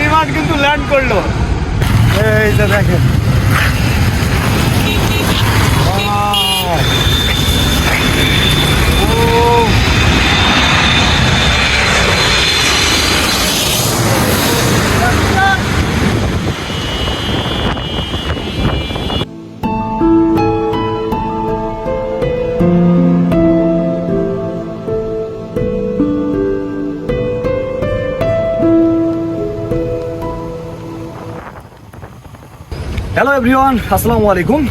বিমান কিন্তু ল্যান্ড করলো। এই যে দেখেন, হ্যালো এভরিওয়ান, আসসালামু আলাইকুম।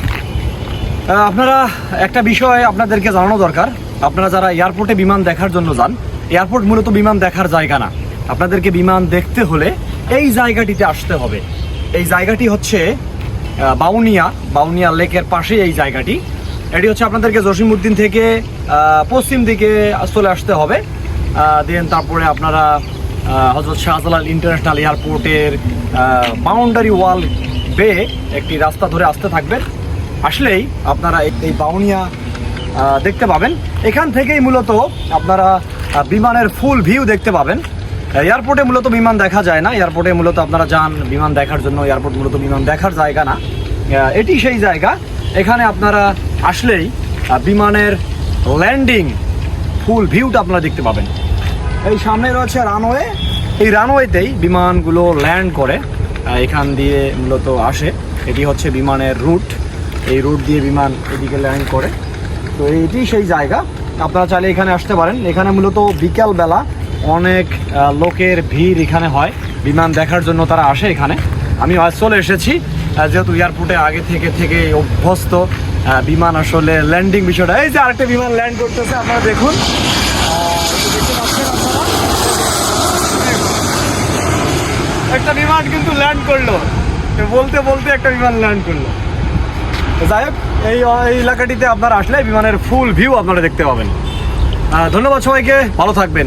আপনারা একটা বিষয় আপনাদেরকে জানানো দরকার। আপনারা যারা এয়ারপোর্টে বিমান দেখার জন্য যান, এয়ারপোর্ট মূলত বিমান দেখার জায়গা না। আপনাদেরকে বিমান দেখতে হলে এই জায়গাটিতে আসতে হবে। এই জায়গাটি হচ্ছে বাউনিয়া লেকের পাশে এই জায়গাটি। এটি হচ্ছে আপনাদেরকে জসিমউদ্দিন থেকে পশ্চিম দিকে চলে আসতে হবে। দেন তারপরে আপনারা হযরত শাহজালাল ইন্টারন্যাশনাল এয়ারপোর্টের বাউন্ডারি ওয়াল বেয়ে একটি রাস্তা ধরে আসতে থাকবেন। আসলেই আপনারা এই বাউনিয়া দেখতে পাবেন। এখান থেকেই মূলত আপনারা বিমানের ফুল ভিউ দেখতে পাবেন। এয়ারপোর্টে মূলত বিমান দেখা যায় না। এয়ারপোর্টে মূলত আপনারা যান বিমান দেখার জন্য, এয়ারপোর্ট মূলত বিমান দেখার জায়গা না। এটি সেই জায়গা, এখানে আপনারা আসলেই বিমানের ল্যান্ডিং ফুল ভিউটা আপনারা দেখতে পাবেন। এই সামনে রয়েছে রানওয়ে। এই রানওয়েতেই বিমানগুলো ল্যান্ড করে, এখান দিয়ে মূলত আসে। এটি হচ্ছে বিমানের রুট। এই রুট দিয়ে বিমান এদিকে ল্যান্ড করে। তো এটি সেই জায়গা, আপনারা চাইলে এখানে আসতে পারেন। এখানে মূলত বিকালবেলা অনেক লোকের ভিড় এখানে হয়, বিমান দেখার জন্য তারা আসে এখানে। আমি আজ চলে এসেছি, যেহেতু এয়ারপোর্টে আগে থেকে অভ্যস্ত। বিমান আসলে ল্যান্ডিং বিষয়টা, এই যে আরেকটা বিমান ল্যান্ড করতেছে, আপনারা দেখুন। একটা বিমান কিন্তু ল্যান্ড করলো, বলতে বলতে একটা বিমান ল্যান্ড করলো। যাই হোক, এই এলাকাটিতে আপনারা আসলে বিমানের ফুল ভিউ আপনারা দেখতে পাবেন। ধন্যবাদ সবাইকে, ভালো থাকবেন।